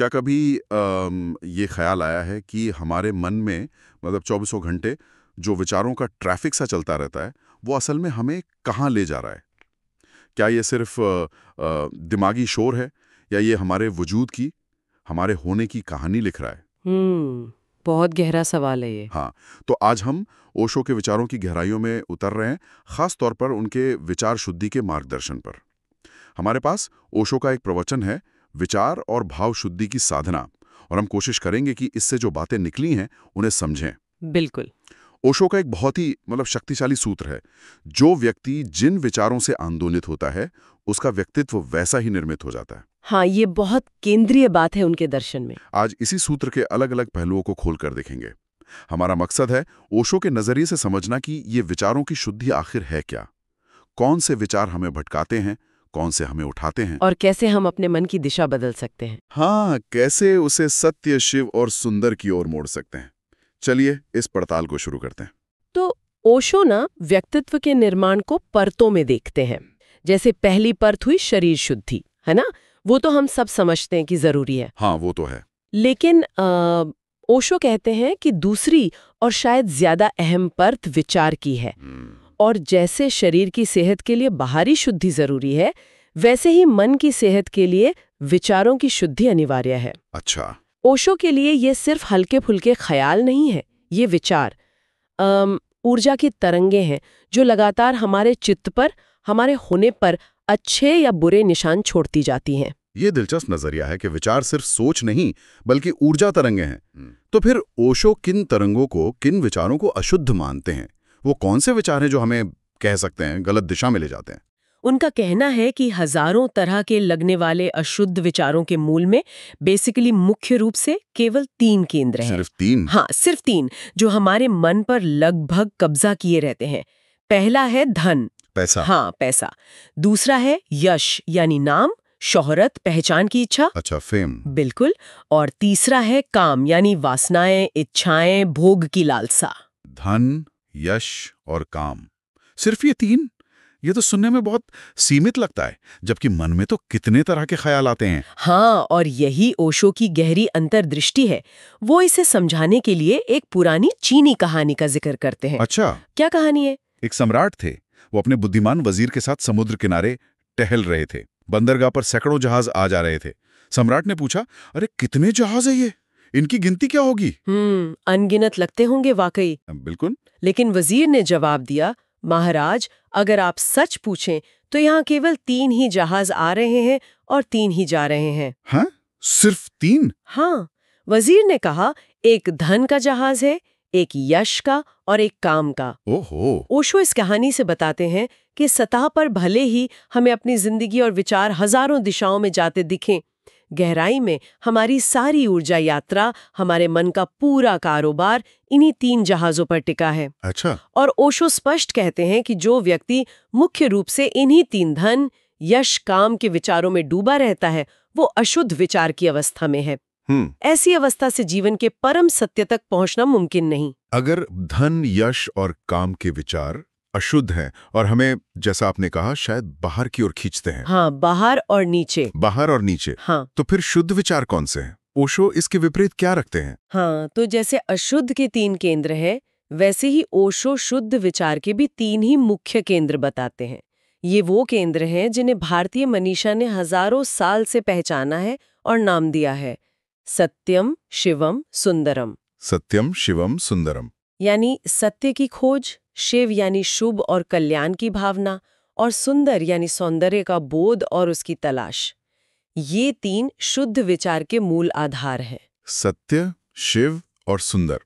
क्या कभी ये ख्याल आया है कि हमारे मन में मतलब चौबीसों घंटे जो विचारों का ट्रैफिक सा चलता रहता है वो असल में हमें कहाँ ले जा रहा है? क्या ये सिर्फ दिमागी शोर है या ये हमारे वजूद की, हमारे होने की कहानी लिख रहा है? बहुत गहरा सवाल है ये। हाँ, तो आज हम ओशो के विचारों की गहराइयों में उतर रहे हैं, खास तौर पर उनके विचार शुद्धि के मार्गदर्शन पर। हमारे पास ओशो का एक प्रवचन है, विचार और भाव शुद्धि की साधना, और हम कोशिश करेंगे कि इससे जो बातें निकली हैं उन्हें समझें। बिल्कुल। ओशो का एक बहुत ही शक्तिशाली सूत्र है, जो व्यक्ति जिन विचारों से आंदोलित होता है उसका व्यक्तित्व वैसा ही निर्मित हो जाता है। हाँ, ये बहुत केंद्रीय बात है उनके दर्शन में। आज इसी सूत्र के अलग अलग पहलुओं को खोलकर देखेंगे। हमारा मकसद है ओशो के नजरिए से समझना कि ये विचारों की शुद्धि आखिर है क्या, कौन से विचार हमें भटकाते हैं, कौन से हमें उठाते हैं, और कैसे हम अपने मन की दिशा बदल सकते हैं। हाँ, कैसे उसे सत्य, शिव और सुंदर की ओर मोड़ सकते हैं। चलिए इस पड़ताल को शुरू करते हैं। तो ओशो ना व्यक्तित्व के निर्माण को परतों में देखते हैं। जैसे पहली परत हुई शरीर शुद्धि, है ना? वो तो हम सब समझते हैं कि जरूरी है। हाँ, वो तो है। लेकिन ओशो कहते हैं कि दूसरी और शायद ज्यादा अहम परत विचार की है। और जैसे शरीर की सेहत के लिए बाहरी शुद्धि जरूरी है, वैसे ही मन की सेहत के लिए विचारों की शुद्धि अनिवार्य है। अच्छा। ओशो के लिए ये सिर्फ हल्के फुल्के ख्याल नहीं है, ये विचार ऊर्जा की तरंगे हैं जो लगातार हमारे चित्त पर, हमारे होने पर अच्छे या बुरे निशान छोड़ती जाती हैं। ये दिलचस्प नजरिया है कि विचार सिर्फ सोच नहीं बल्कि ऊर्जा तरंगे हैं। तो फिर ओशो किन तरंगों को, किन विचारों को अशुद्ध मानते हैं? वो कौन से विचार हैं जो हमें कह सकते हैं गलत दिशा में ले जाते हैं? उनका कहना है कि हजारों तरह के लगने वाले अशुद्ध विचारों के मूल में बेसिकली मुख्य रूप से केवल 3 केंद्र हैं। सिर्फ 3? हाँ, सिर्फ 3 जो हमारे मन पर लगभग कब्जा किए रहते हैं। पहला है धन, पैसा। हाँ पैसा। दूसरा है यश यानी नाम, शोहरत, पहचान की इच्छा। अच्छा, फेम। बिल्कुल। और तीसरा है काम यानी वासनाएं, इच्छाएं, भोग की लालसा। धन, यश और काम, सिर्फ ये 3? ये तो सुनने में बहुत सीमित लगता है, जबकि मन में तो कितने तरह के ख्याल आते हैं। हाँ, और यही ओशो की गहरी अंतर्दृष्टि है। वो इसे समझाने के लिए एक पुरानी चीनी कहानी का जिक्र करते हैं। अच्छा। क्या कहानी है? एक सम्राट थे। वो अपने बुद्धिमान वजीर के साथ समुद्र किनारे टहल रहे थे। बंदरगाह पर सैकड़ों जहाज आ जा रहे थे। सम्राट ने पूछा, अरे कितने जहाज है ये, इनकी गिनती क्या होगी? अनगिनत लगते होंगे वाकई। बिल्कुल। लेकिन वजीर ने जवाब दिया, महाराज, अगर आप सच पूछें तो यहाँ केवल 3 ही जहाज आ रहे हैं और 3 ही जा रहे हैं। हाँ, सिर्फ 3? हाँ, वजीर ने कहा, एक धन का जहाज है, एक यश का और एक काम का। ओहो। ओशो इस कहानी से बताते हैं कि सतह पर भले ही हमें अपनी जिंदगी और विचार हजारों दिशाओं में जाते दिखें, गहराई में हमारी सारी ऊर्जा यात्रा, हमारे मन का पूरा कारोबार इन्हीं 3 जहाजों पर टिका है। अच्छा। और ओशो स्पष्ट कहते हैं कि जो व्यक्ति मुख्य रूप से इन्हीं 3 धन, यश, काम के विचारों में डूबा रहता है, वो अशुद्ध विचार की अवस्था में है। ऐसी अवस्था से जीवन के परम सत्य तक पहुंचना मुमकिन नहीं। अगर धन, यश और काम के विचार अशुद्ध हैं और हमें, जैसा आपने कहा, शायद बाहर की ओर खींचते हैं। हाँ, बाहर और नीचे। बाहर और नीचे। हाँ। तो फिर शुद्ध विचार कौन से हैं? ओशो इसके विपरीत क्या रखते हैं? हाँ, तो जैसे अशुद्ध के 3 केंद्र हैं, वैसे ही ओशो शुद्ध विचार के भी 3 ही मुख्य केंद्र बताते हैं। ये वो केंद्र हैं जिन्हें भारतीय मनीषा ने हजारों साल से पहचाना है और नाम दिया है, सत्यम, शिवम, सुंदरम। सत्यम, शिवम, सुंदरम। यानी सत्य की खोज, शिव यानी शुभ और कल्याण की भावना, और सुंदर यानी सौंदर्य का बोध और उसकी तलाश। ये 3 शुद्ध विचार के मूल आधार हैं। सत्य, शिव और सुंदर,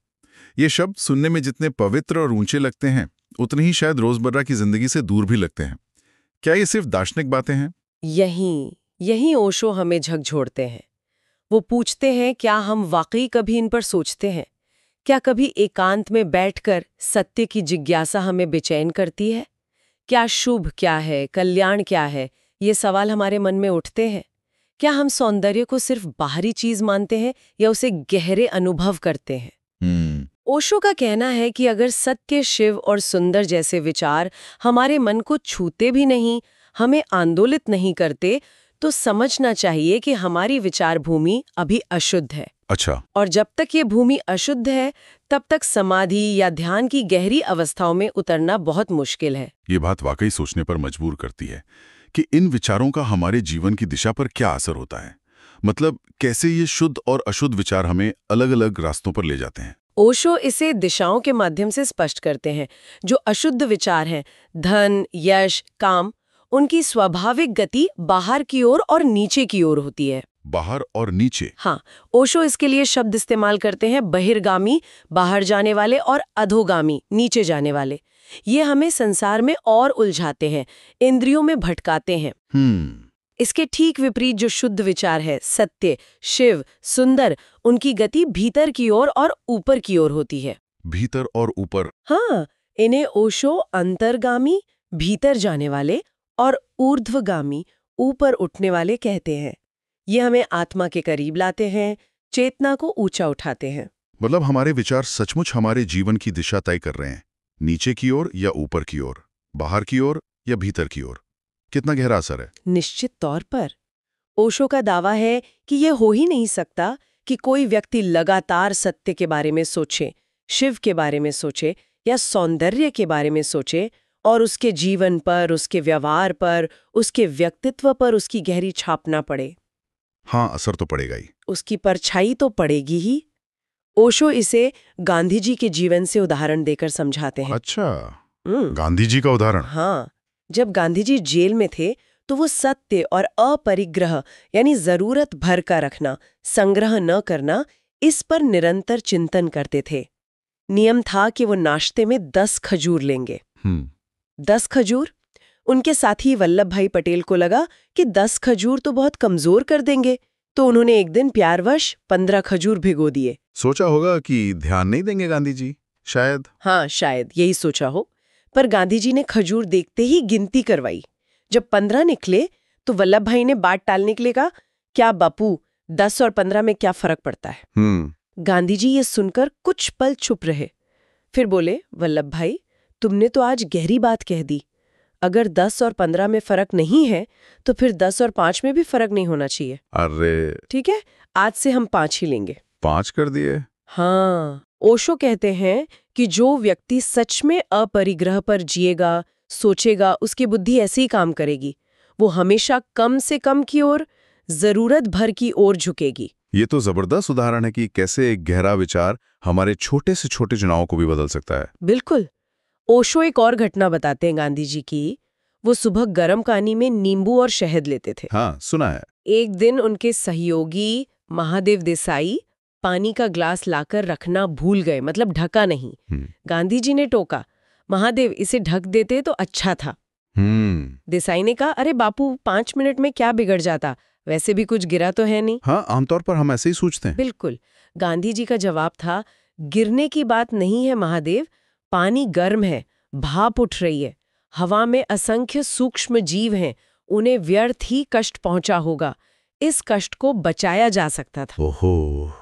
ये शब्द सुनने में जितने पवित्र और ऊंचे लगते हैं, उतने ही शायद रोजमर्रा की जिंदगी से दूर भी लगते हैं। क्या ये सिर्फ दार्शनिक बातें हैं? यही ओशो हमें झकझोरते हैं। वो पूछते हैं, क्या हम वाकई कभी इन पर सोचते हैं? क्या कभी एकांत में बैठकर सत्य की जिज्ञासा हमें बेचैन करती है? क्या शुभ क्या है, कल्याण क्या है, ये सवाल हमारे मन में उठते हैं? क्या हम सौंदर्य को सिर्फ बाहरी चीज मानते हैं या उसे गहरे अनुभव करते हैं? ओशो का कहना है कि अगर सत्य, शिव और सुंदर जैसे विचार हमारे मन को छूते भी नहीं, हमें आंदोलित नहीं करते, तो समझना चाहिए कि हमारी विचार भूमि अभी अशुद्ध है। अच्छा। और जब तक ये भूमि अशुद्ध है तब तक समाधि या ध्यान की गहरी अवस्थाओं में उतरना बहुत मुश्किल है। ये बात वाकई सोचने पर मजबूर करती है कि इन विचारों का हमारे जीवन की दिशा पर क्या असर होता है। मतलब कैसे ये शुद्ध और अशुद्ध विचार हमें अलग अलग रास्तों पर ले जाते हैं। ओशो इसे दिशाओं के माध्यम से स्पष्ट करते हैं। जो अशुद्ध विचार हैं, धन, यश, काम, उनकी स्वाभाविक गति बाहर की ओर और नीचे की ओर होती है। बाहर और नीचे? हाँ, ओशो इसके लिए शब्द इस्तेमाल करते हैं बहिर्गामी, बाहर जाने वाले, और अधोगामी, नीचे जाने वाले। ये हमें संसार में और उलझाते हैं, इंद्रियों में भटकाते हैं। इसके ठीक विपरीत जो शुद्ध विचार है, सत्य, शिव, सुंदर, उनकी गति भीतर की ओर और ऊपर की ओर होती है। भीतर और ऊपर? हाँ, इन्हें ओशो अंतर्गामी, भीतर जाने वाले, और ऊर्ध्वगामी, ऊपर उठने वाले कहते हैं। ये हमें आत्मा के करीब लाते हैं, चेतना को ऊंचा उठाते हैं। मतलब हमारे विचार सचमुच हमारे जीवन की दिशा तय कर रहे हैं, नीचे की ओर या ऊपर की ओर, बाहर की ओर या भीतर की ओर। कितना गहरा असर है। निश्चित तौर पर। ओशो का दावा है कि ये हो ही नहीं सकता कि कोई व्यक्ति लगातार सत्य के बारे में सोचे, शिव के बारे में सोचे या सौंदर्य के बारे में सोचे और उसके जीवन पर, उसके व्यवहार पर, उसके व्यक्तित्व पर उसकी गहरी छाप ना पड़े। हाँ, असर तो पड़ेगा ही। उसकी परछाई तो पड़ेगी ही। ओशो इसे गांधी जी के जीवन से उदाहरण देकर समझाते हैं। अच्छा, गांधी जी का उदाहरण? हाँ, जब गांधी जी जेल में थे तो वो सत्य और अपरिग्रह यानी जरूरत भर का रखना, संग्रह न करना, इस पर निरंतर चिंतन करते थे। नियम था कि वो नाश्ते में 10 खजूर लेंगे। 10 खजूर? उनके साथी वल्लभ भाई पटेल को लगा कि 10 खजूर तो बहुत कमजोर कर देंगे, तो उन्होंने एक दिन प्यारवश 15 खजूर भिगो दिए। सोचा होगा कि ध्यान नहीं देंगे गांधी जी, शायद। हाँ, शायद यही सोचा हो। पर गांधी जी ने खजूर देखते ही गिनती करवाई। जब 15 निकले तो वल्लभ भाई ने बात टालने के लिए कहा, क्या बापू, 10 और 15 में क्या फर्क पड़ता है? गांधी जी ये सुनकर कुछ पल चुप रहे, फिर बोले, वल्लभ भाई, तुमने तो आज गहरी बात कह दी। अगर 10 और 15 में फर्क नहीं है तो फिर 10 और 5 में भी फर्क नहीं होना चाहिए। अरे ठीक है, आज से हम 5 ही लेंगे। 5 कर दिए? हाँ, ओशो कहते हैं कि जो व्यक्ति सच में अपरिग्रह पर जिएगा, सोचेगा, उसकी बुद्धि ऐसे ही काम करेगी। वो हमेशा कम से कम की ओर, जरूरत भर की ओर झुकेगी। ये तो जबरदस्त उदाहरण है कि कैसे एक गहरा विचार हमारे छोटे से छोटे चुनावों को भी बदल सकता है। बिल्कुल। ओशो एक और घटना बताते हैं गांधी जी की। वो सुबह गर्म पानी में नींबू और शहद लेते थे। हाँ, सुना है। एक दिन उनके सहयोगी महादेव देसाई पानी का ग्लास लाकर रखना भूल गए, मतलब ढका नहीं। गांधी जी ने टोका, महादेव, इसे ढक देते तो अच्छा था। देसाई ने कहा, अरे बापू, 5 मिनट में क्या बिगड़ जाता, वैसे भी कुछ गिरा तो है नहीं। हाँ, आमतौर पर हम ऐसे ही सोचते हैं। बिल्कुल। गांधी जी का जवाब था, गिरने की बात नहीं है महादेव, पानी गर्म है, भाप उठ रही है, हवा में असंख्य सूक्ष्म जीव हैं, उन्हें व्यर्थ ही कष्ट पहुंचा होगा, इस कष्ट को बचाया जा सकता था। ओहो,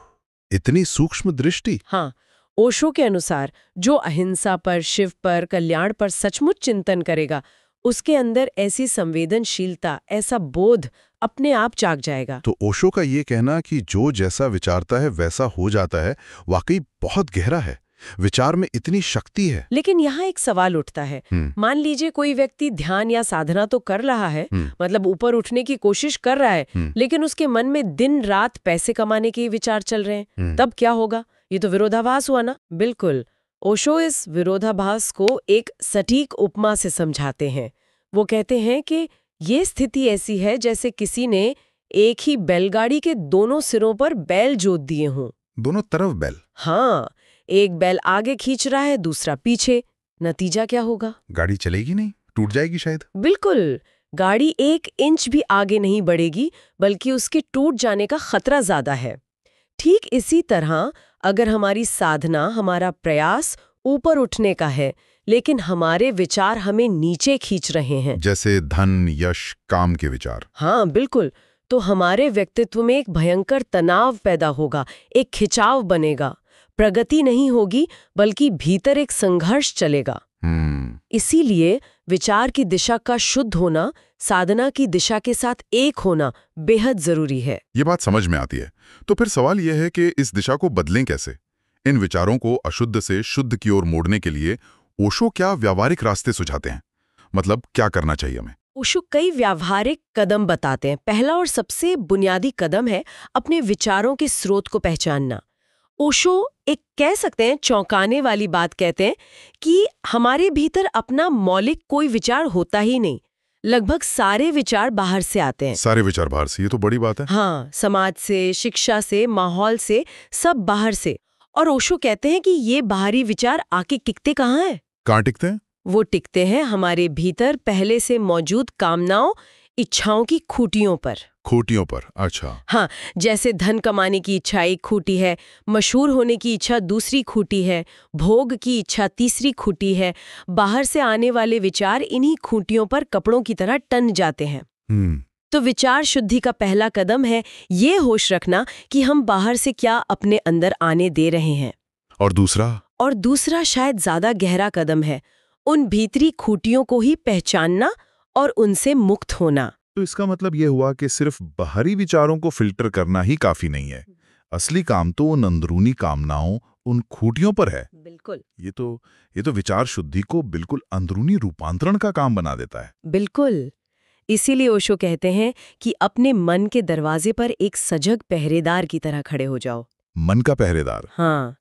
इतनी सूक्ष्म दृष्टि। हाँ, ओशो के अनुसार जो अहिंसा पर, शिव पर, कल्याण पर सचमुच चिंतन करेगा, उसके अंदर ऐसी संवेदनशीलता, ऐसा बोध अपने आप जाग जाएगा। तो ओशो का ये कहना कि जो जैसा विचारता है वैसा हो जाता है, वाकई बहुत गहरा है। विचार में इतनी शक्ति है। लेकिन यहाँ एक सवाल उठता है। मान लीजिए कोई व्यक्ति ध्यान या साधना तो कर रहा है, मतलब ऊपर उठने की कोशिश कर रहा है, लेकिन उसके मन में दिन रात पैसे कमाने के विचार चल रहे हैं, तब क्या होगा? ये तो विरोधाभास हुआ ना। बिल्कुल। ओशो इस विरोधाभास को एक सटीक उपमा से समझाते हैं। वो कहते हैं कि ये स्थिति ऐसी है जैसे किसी ने एक ही बैलगाड़ी के दोनों सिरों पर बैल जोत दिए हों। दोनों तरफ बैल? हाँ, एक बैल आगे खींच रहा है, दूसरा पीछे। नतीजा क्या होगा? गाड़ी चलेगी नहीं, टूट जाएगी शायद। बिल्कुल। गाड़ी 1 इंच भी आगे नहीं बढ़ेगी, बल्कि उसके टूट जाने का खतरा ज्यादा है। ठीक इसी तरह अगर हमारी साधना, हमारा प्रयास ऊपर उठने का है, लेकिन हमारे विचार हमें नीचे खींच रहे हैं, जैसे धन, यश, काम के विचार। हाँ बिल्कुल, तो हमारे व्यक्तित्व में एक भयंकर तनाव पैदा होगा, एक खिंचाव बनेगा, प्रगति नहीं होगी, बल्कि भीतर एक संघर्ष चलेगा। इसीलिए विचार की दिशा का शुद्ध होना, साधना की दिशा के साथ एक होना बेहद जरूरी है। ये बात समझ में आती है। तो फिर सवाल यह है कि इस दिशा को बदलें कैसे? इन विचारों को अशुद्ध से शुद्ध की ओर मोड़ने के लिए ओशो क्या व्यावहारिक रास्ते सुझाते हैं? मतलब क्या करना चाहिए हमें? ओशो कई व्यावहारिक कदम बताते हैं। पहला और सबसे बुनियादी कदम है अपने विचारों के स्रोत को पहचानना। ओशो एक कह सकते हैं चौंकाने वाली बात कहते हैं कि हमारे भीतर अपना मौलिक कोई विचार होता ही नहीं। लगभग सारे विचार बाहर से आते हैं। सारे विचार बाहर से, ये तो बड़ी बात है। हाँ, समाज से, शिक्षा से, माहौल से, सब बाहर से। और ओशो कहते हैं कि ये बाहरी विचार आके टिकते कहाँ हैं? कहाँ टिकते हैं? वो टिकते हैं हमारे भीतर पहले से मौजूद कामनाओं, इच्छाओं की खूटियों पर। खूटियों पर? अच्छा। हाँ, जैसे धन कमाने की इच्छा एक खूटी है, मशहूर होने की इच्छा दूसरी खूटी है, भोग की इच्छा तीसरी खूटी है। बाहर से आने वाले विचार इन्हीं खूटियों पर कपड़ों की तरह टन जाते हैं। तो विचार शुद्धि का पहला कदम है ये होश रखना कि हम बाहर से क्या अपने अंदर आने दे रहे हैं। और दूसरा? और दूसरा शायद ज्यादा गहरा कदम है उन भीतरी खूटियों को ही पहचानना और उनसे मुक्त होना। तो इसका मतलब यह हुआ कि सिर्फ बाहरी विचारों को फिल्टर करना ही काफी नहीं है। असली काम तो उन अंदरूनी कामनाओं, उन खूटियों पर है। बिल्कुल। ये तो विचार शुद्धि को बिल्कुल अंदरूनी रूपांतरण का काम बना देता है। बिल्कुल। इसीलिए ओशो कहते हैं कि अपने मन के दरवाजे पर एक सजग पहरेदार की तरह खड़े हो जाओ। मन का पहरेदार? हाँ,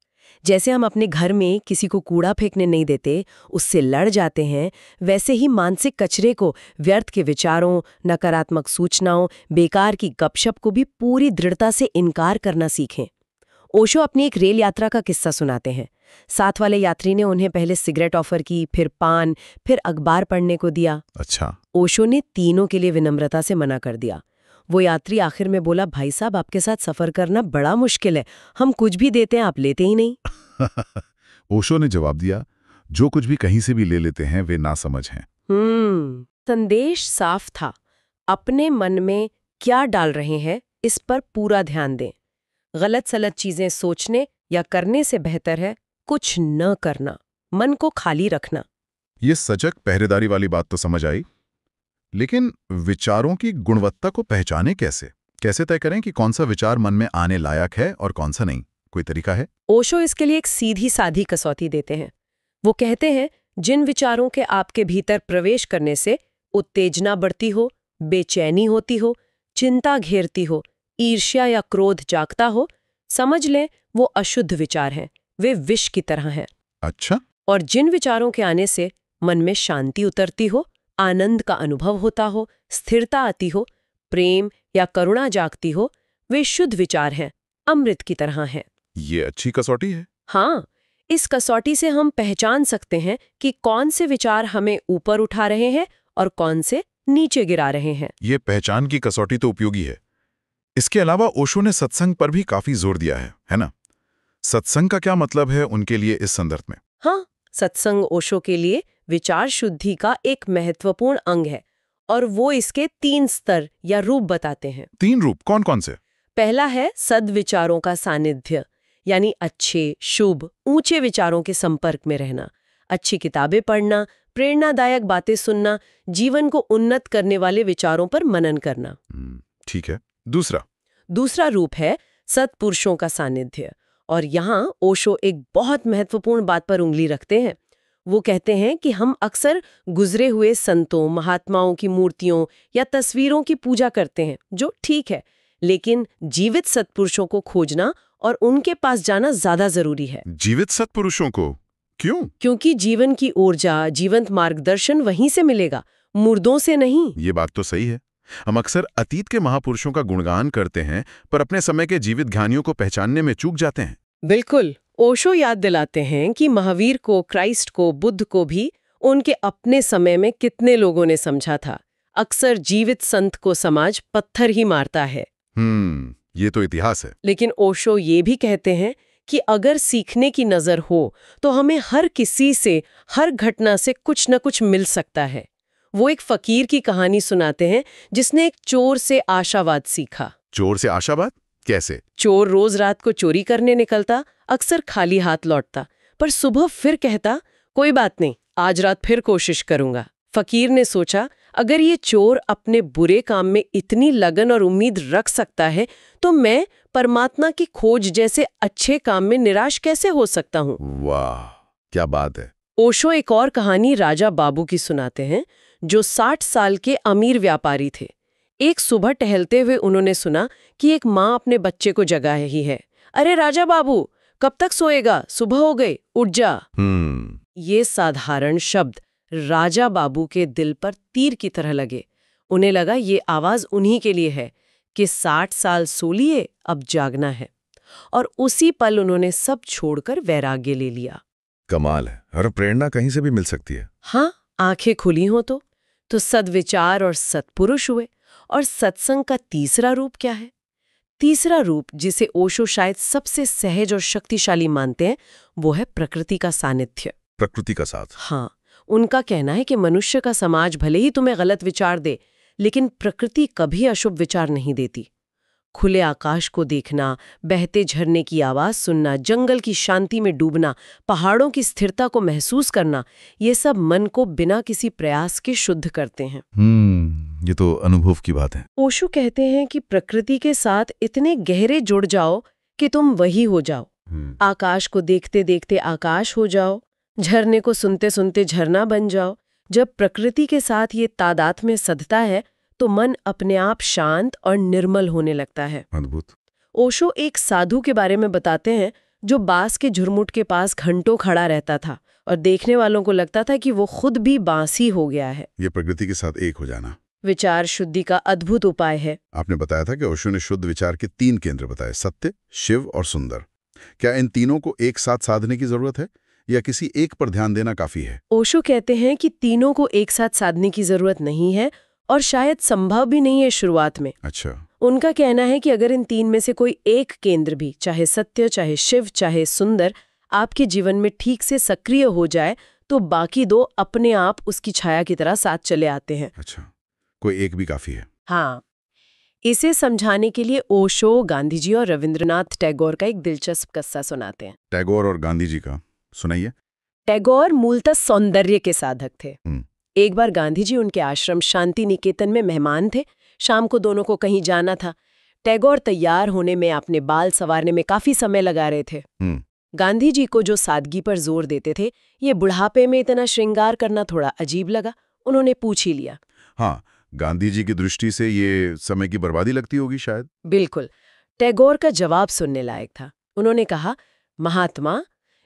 जैसे हम अपने घर में किसी को कूड़ा फेंकने नहीं देते, उससे लड़ जाते हैं, वैसे ही मानसिक कचरे को, व्यर्थ के विचारों, नकारात्मक सूचनाओं, बेकार की गपशप को भी पूरी दृढ़ता से इनकार करना सीखें। ओशो अपनी एक रेल यात्रा का किस्सा सुनाते हैं। साथ वाले यात्री ने उन्हें पहले सिगरेट ऑफर की, फिर पान, फिर अखबार पढ़ने को दिया। अच्छा। ओशो ने तीनों के लिए विनम्रता से मना कर दिया। वो यात्री आखिर में बोला, भाई साहब, आपके साथ सफर करना बड़ा मुश्किल है, हम कुछ भी देते हैं आप लेते ही नहीं। ओशो ने जवाब दिया, जो कुछ भी कहीं से भी ले लेते हैं वे नासमझ हैं। संदेश साफ था। अपने मन में क्या डाल रहे हैं इस पर पूरा ध्यान दें। गलत सलत चीजें सोचने या करने से बेहतर है कुछ न करना, मन को खाली रखना। ये सजग पहरेदारी वाली बात तो समझ आई, लेकिन विचारों की गुणवत्ता को पहचाने कैसे तय करें कि कौन सा विचार मन में आने लायक है और कौन सा नहीं? कोई तरीका है? ओशो इसके लिए एक सीधी साधी कसौटी देते हैं। वो कहते हैं, जिन विचारों के आपके भीतर प्रवेश करने से उत्तेजना बढ़ती हो, बेचैनी होती हो, चिंता घेरती हो, ईर्ष्या या क्रोध जागता हो, समझ लें वो अशुद्ध विचार हैं, वे विष की तरह हैं। अच्छा। और जिन विचारों के आने से मन में शांति उतरती हो, आनंद का अनुभव होता हो, स्थिरता आती हो, प्रेम या करुणा जागती हो, वे शुद्ध विचार हैं, अमृत की तरह हैं। ये अच्छी कसौटी है। हाँ, इस कसौटी से हम पहचान सकते हैं कि कौन से विचार हमें ऊपर उठा रहे हैं और कौन से नीचे गिरा रहे हैं। ये पहचान की कसौटी तो उपयोगी है। इसके अलावा ओशो ने सत्संग पर भी काफी जोर दिया है ना? सत्संग का क्या मतलब है उनके लिए इस संदर्भ में? हाँ, सत्संग ओशो के लिए विचार शुद्धि का एक महत्वपूर्ण अंग है और वो इसके 3 स्तर या रूप बताते हैं। 3 रूप कौन कौन से? पहला है सद्विचारों का सानिध्य, यानी अच्छे, शुभ, ऊंचे विचारों के संपर्क में रहना, अच्छी किताबें पढ़ना, प्रेरणादायक बातें सुनना, जीवन को उन्नत करने वाले विचारों पर मनन करना। ठीक है। दूसरा रूप है सत्पुरुषों का सानिध्य, और यहाँ ओशो एक बहुत महत्वपूर्ण बात पर उंगली रखते हैं। वो कहते हैं कि हम अक्सर गुजरे हुए संतों, महात्माओं की मूर्तियों या तस्वीरों की पूजा करते हैं, जो ठीक है, लेकिन जीवित सत्पुरुषों को खोजना और उनके पास जाना ज्यादा जरूरी है। जीवित सत्पुरुषों को? क्यों? क्योंकि जीवन की ऊर्जा, जीवंत मार्गदर्शन वहीं से मिलेगा, मुर्दों से नहीं। ये बात तो सही है। हम अक्सर अतीत के महापुरुषों का गुणगान करते हैं, पर अपने समय के जीवित ज्ञानियों को पहचानने में चूक जाते हैं। बिल्कुल। ओशो याद दिलाते हैं कि महावीर को, क्राइस्ट को, बुद्ध को भी उनके अपने समय में कितने लोगों ने समझा था। अक्सर जीवित संत को समाज पत्थर ही मारता है। ये तो इतिहास है। लेकिन ओशो ये भी कहते हैं कि अगर सीखने की नजर हो तो हमें हर किसी से, हर घटना से कुछ न कुछ मिल सकता है। वो एक फकीर की कहानी सुनाते हैं जिसने एक चोर से आशावाद सीखा। चोर से आशावाद? कैसे? चोर रोज रात को चोरी करने निकलता, अक्सर खाली हाथ लौटता, पर सुबह फिर कहता, कोई बात नहीं, आज रात फिर कोशिश करूंगा। फकीर ने सोचा, अगर ये चोर अपने बुरे काम में इतनी लगन और उम्मीद रख सकता है तो मैं परमात्मा की खोज जैसे अच्छे काम में निराश कैसे हो सकता हूँ। वाह, क्या बात है। ओशो एक और कहानी राजा बाबू की सुनाते हैं, जो 60 साल के अमीर व्यापारी थे। एक सुबह टहलते हुए उन्होंने सुना कि एक माँ अपने बच्चे को जगा रही है। अरे राजा बाबू, कब तक सोएगा, सुबह हो गई, उठ जा। ये साधारण शब्द राजा बाबू के दिल पर तीर की तरह लगे। उन्हें लगा ये आवाज उन्हीं के लिए है कि 60 साल सो लिए, अब जागना है। और उसी पल उन्होंने सब छोड़कर वैराग्य ले लिया। कमाल है, हर प्रेरणा कहीं से भी मिल सकती है। हाँ, आंखें खुली हो तो सद्विचार और सत्पुरुष हुए। और सत्संग का तीसरा रूप क्या है? तीसरा रूप, जिसे ओशो शायद सबसे सहज और शक्तिशाली मानते हैं, वो है प्रकृति का सानिध्य। प्रकृति का साथ। हाँ, उनका कहना है कि मनुष्य का समाज भले ही तुम्हें गलत विचार दे, लेकिन प्रकृति कभी अशुभ विचार नहीं देती। खुले आकाश को देखना, बहते झरने की आवाज सुनना, जंगल की शांति में डूबना, पहाड़ों की स्थिरता को महसूस करना, ये सब मन को बिना किसी प्रयास के शुद्ध करते हैं। ये तो अनुभव की बात है। ओशो कहते हैं कि प्रकृति के साथ इतने गहरे जुड़ जाओ कि तुम वही हो जाओ। आकाश को देखते देखते आकाश हो जाओ, झरने को सुनते सुनते झरना बन जाओ। जब प्रकृति के साथ ये तादाद में सधता है तो मन अपने आप शांत और निर्मल होने लगता है। अद्भुत। ओशो एक साधु के बारे में बताते हैं जो बांस के झुरमुट के पास घंटों खड़ा रहता था और देखने वालों को लगता था कि वो खुद भी बांस ही हो गया है। ये प्रकृति के साथ एक हो जाना विचार शुद्धि का अद्भुत उपाय है। आपने बताया था कि ओशो ने शुद्ध विचार के 3 केंद्र बताए, सत्य, शिव और सुंदर। क्या इन तीनों को एक साथ साधने की जरूरत है या किसी एक पर ध्यान देना काफी है? ओशो कहते हैं कि तीनों को एक साथ साधने की जरूरत नहीं है और शायद संभव भी नहीं है शुरुआत में। अच्छा। उनका कहना है कि अगर इन 3 में से कोई एक केंद्र भी, चाहे सत्य, चाहे शिव, चाहे सुंदर, आपके जीवन में ठीक से सक्रिय हो जाए तो बाकी 2 अपने आप उसकी छाया की तरह साथ चले आते हैं। अच्छा, कोई एक भी काफी है। हाँ, इसे समझाने के लिए ओशो गांधी जी और रविंद्रनाथ टैगोर का एक दिलचस्प किस्सा सुनाते हैं। टैगोर और गांधी जी का सुनाइए। टैगोर मूलतः सौंदर्य के साधक थे। एक बार गांधी जी उनके आश्रम शांति निकेतन में मेहमान थे। शाम को दोनों को कहीं जाना था। टैगोर तैयार होने में, अपने बाल संवारने में काफी समय लगा रहे थे। गांधी जी को जो सादगी पर जोर देते थे, ये बुढ़ापे में इतना श्रृंगार करना थोड़ा अजीब लगा। उन्होंने पूछ ही लिया। हाँ, गांधी जी की दृष्टि से ये समय की बर्बादी लगती होगी शायद। बिल्कुल। टैगोर का जवाब सुनने लायक था। उन्होंने कहा, महात्मा,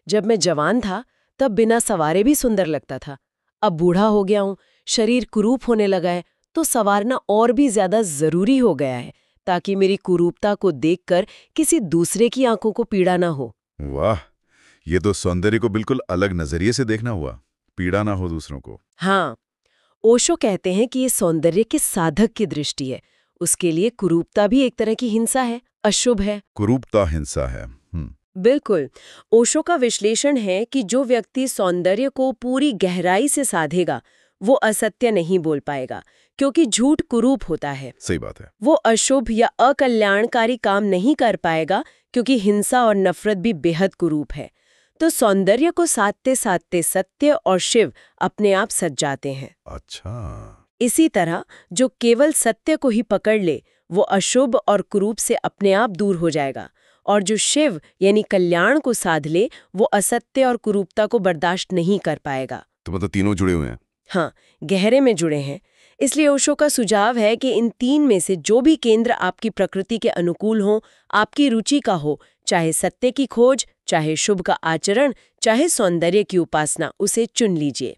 जब मैं जवान था तब बिना सवारे भी सुंदर लगता था। अब बूढ़ा हो गया हूँ, शरीर कुरूप होने लगा है, तो सवारना और भी ज्यादा जरूरी हो गया है ताकि मेरी कुरूपता को देखकर किसी दूसरे की आंखों को पीड़ा ना हो। वाह, ये तो सौंदर्य को बिल्कुल अलग नजरिए से देखना हुआ, पीड़ा ना हो दूसरों को। हाँ, ओशो कहते हैं कि ये सौंदर्य के साधक की दृष्टि है। उसके लिए कुरूपता भी एक तरह की हिंसा है, अशुभ है। कुरूपता हिंसा है। बिल्कुल। ओशो का विश्लेषण है कि जो व्यक्ति सौंदर्य को पूरी गहराई से साधेगा वो असत्य नहीं बोल पाएगा, क्योंकि झूठ कुरूप होता है। सही बात है। वो अशुभ या अकल्याणकारी काम नहीं कर पाएगा, क्योंकि हिंसा और नफरत भी बेहद कुरूप है। तो सौंदर्य को साधते साधते सत्य और शिव अपने आप सज जाते हैं। अच्छा। इसी तरह जो केवल सत्य को ही पकड़ ले वो अशुभ और कुरूप से अपने आप दूर हो जाएगा, और जो शिव यानी कल्याण को साध ले वो असत्य और कुरूपता को बर्दाश्त नहीं कर पाएगा। तो मतलब तीनों जुड़े हुए हैं। हाँ, गहरे में जुड़े हैं। इसलिए ओशो का सुझाव है कि इन 3 में से जो भी केंद्र आपकी प्रकृति के अनुकूल हो, आपकी रुचि का हो, चाहे सत्य की खोज, चाहे शुभ का आचरण, चाहे सौंदर्य की उपासना, उसे चुन लीजिए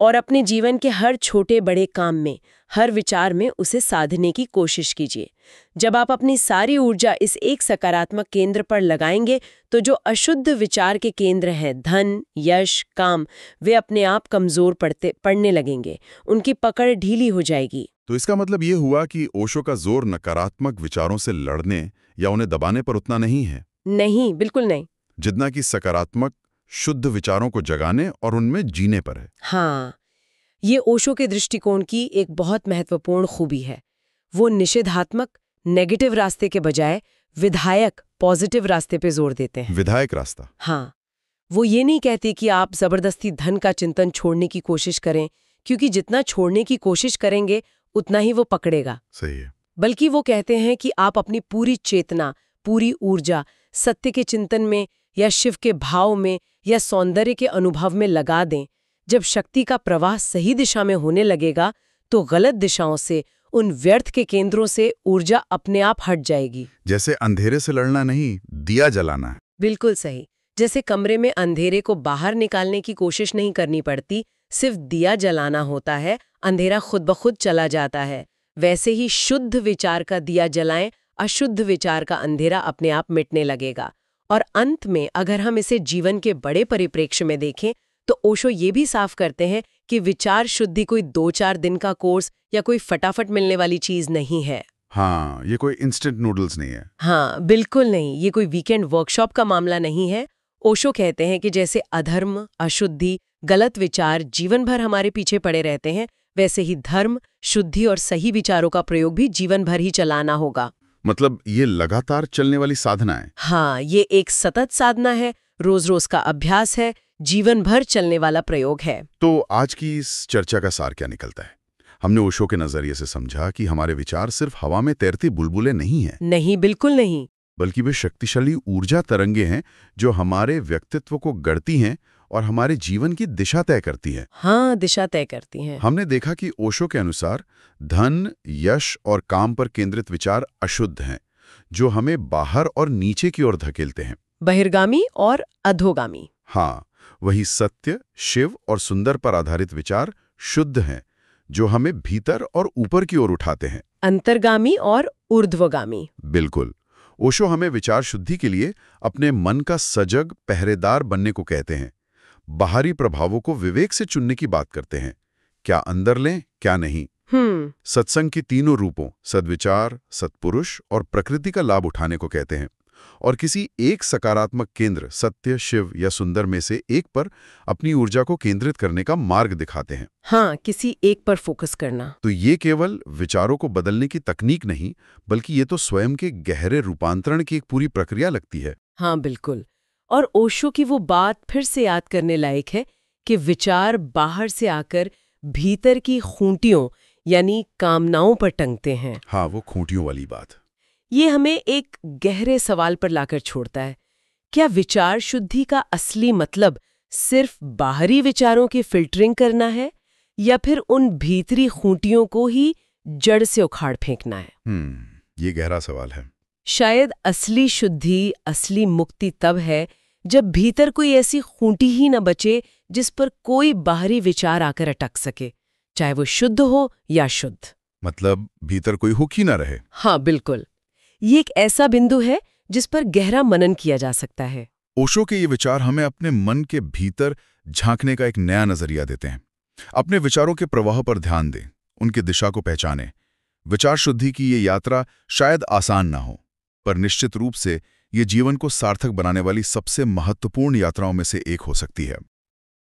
और अपने जीवन के हर छोटे बड़े काम में, हर विचार में उसे साधने की कोशिश कीजिए। जब आप अपनी सारी ऊर्जा इस एक सकारात्मक केंद्र पर लगाएंगे तो जो अशुद्ध विचार के केंद्र हैं, धन, यश, काम, वे अपने आप कमजोर पड़ने लगेंगे, उनकी पकड़ ढीली हो जाएगी। तो इसका मतलब ये हुआ कि ओशो का जोर नकारात्मक विचारों से लड़ने या उन्हें दबाने पर उतना नहीं है। नहीं, बिल्कुल नहीं, जितना कि सकारात्मक शुद्ध विचारों को जगाने और उनमें जीने पर है। हाँ, ये ओशो के दृष्टिकोण की एक बहुत महत्वपूर्ण खूबी है। वो निषेधात्मक नेगेटिव रास्ते के बजाय विधायक पॉजिटिव रास्ते पे जोर देते हैं। विधायक रास्ता। हाँ, वो ये नहीं कहते कि आप जबरदस्ती धन का चिंतन छोड़ने की कोशिश करें, क्योंकि जितना छोड़ने की कोशिश करेंगे उतना ही वो पकड़ेगा। सही है। बल्कि वो कहते हैं कि आप अपनी पूरी चेतना, पूरी ऊर्जा सत्य के चिंतन में या शिव के भाव में या सौंदर्य के अनुभव में लगा दें। जब शक्ति का प्रवाह सही दिशा में होने लगेगा तो गलत दिशाओं से, उन व्यर्थ के केंद्रों से ऊर्जा अपने आप हट जाएगी। जैसे अंधेरे से लड़ना नहीं, दिया जलाना है। बिल्कुल सही। जैसे कमरे में अंधेरे को बाहर निकालने की कोशिश नहीं करनी पड़ती, सिर्फ दिया जलाना होता है, अंधेरा खुद ब खुद चला जाता है। वैसे ही शुद्ध विचार का दिया जलाएं, अशुद्ध विचार का अंधेरा अपने आप मिटने लगेगा। और अंत में अगर हम इसे जीवन के बड़े परिप्रेक्ष्य में देखें तो ओशो ये भी साफ करते हैं कि विचार शुद्धि कोई 2-4 दिन का कोर्स या कोई फटाफट मिलने वाली चीज नहीं है। हाँ, ये कोई इंस्टेंट नूडल्स नहीं है। हाँ, बिल्कुल नहीं। ये कोई वीकेंड वर्कशॉप का मामला नहीं है। ओशो कहते हैं कि जैसे अधर्म, अशुद्धि, गलत विचार जीवन भर हमारे पीछे पड़े रहते हैं, वैसे ही धर्म, शुद्धि और सही विचारों का प्रयोग भी जीवन भर ही चलाना होगा। मतलब ये लगातार चलने वाली साधना है। हाँ, ये एक सतत साधना है, रोज रोज का अभ्यास है, जीवन भर चलने वाला प्रयोग है। तो आज की इस चर्चा का सार क्या निकलता है? हमने ओशो के नजरिए से समझा कि हमारे विचार सिर्फ हवा में तैरती बुलबुलें नहीं हैं। नहीं, बिल्कुल नहीं। बल्कि वे शक्तिशाली ऊर्जा तरंगे हैं जो हमारे व्यक्तित्व को गढ़ती हैं और हमारे जीवन की दिशा तय करती हैं। हाँ, दिशा तय करती हैं। हमने देखा कि ओशो के अनुसार धन, यश और काम पर केंद्रित विचार अशुद्ध हैं, जो हमें बाहर और नीचे की ओर धकेलते हैं। बहिर्गामी और अधोगामी। हाँ, वही सत्य, शिव और सुंदर पर आधारित विचार शुद्ध हैं, जो हमें भीतर और ऊपर की ओर उठाते हैं। अंतर्गामी और ऊर्ध्वगामी। बिल्कुल। ओशो हमें विचार शुद्धि के लिए अपने मन का सजग पहरेदार बनने को कहते हैं। बाहरी प्रभावों को विवेक से चुनने की बात करते हैं, क्या अंदर लें, क्या नहीं। सत्संग की तीनों रूपों, सद्विचार, सत्पुरुष और प्रकृति का लाभ उठाने को कहते हैं, और किसी एक सकारात्मक केंद्र, सत्य, शिव या सुंदर में से एक पर अपनी ऊर्जा को केंद्रित करने का मार्ग दिखाते हैं। हाँ, किसी एक पर फोकस करना। तो ये केवल विचारों को बदलने की तकनीक नहीं, बल्कि ये तो स्वयं के गहरे रूपांतरण की एक पूरी प्रक्रिया लगती है। हाँ, बिल्कुल। और ओशो की वो बात फिर से याद करने लायक है कि विचार बाहर से आकर भीतर की खूंटियों यानी कामनाओं पर टंगते हैं। हाँ, वो खूंटियों वाली बात। ये हमें एक गहरे सवाल पर लाकर छोड़ता है। क्या विचार शुद्धि का असली मतलब सिर्फ बाहरी विचारों की फिल्टरिंग करना है, या फिर उन भीतरी खूंटियों को ही जड़ से उखाड़ फेंकना है? ये गहरा सवाल है। शायद असली शुद्धि, असली मुक्ति तब है जब भीतर कोई ऐसी खूंटी ही न बचे जिस पर कोई बाहरी विचार आकर अटक सके, चाहे वो शुद्ध हो या शुद्ध। मतलब भीतर कोई हुक ही ना रहे। हाँ, बिल्कुल। ये एक ऐसा बिंदु है जिस पर गहरा मनन किया जा सकता है। ओशो के ये विचार हमें अपने मन के भीतर झांकने का एक नया नजरिया देते हैं। अपने विचारों के प्रवाह पर ध्यान दें, उनकी दिशा को पहचानें। विचार शुद्धि की ये यात्रा शायद आसान ना हो, पर निश्चित रूप से ये जीवन को सार्थक बनाने वाली सबसे महत्वपूर्ण यात्राओं में से एक हो सकती है।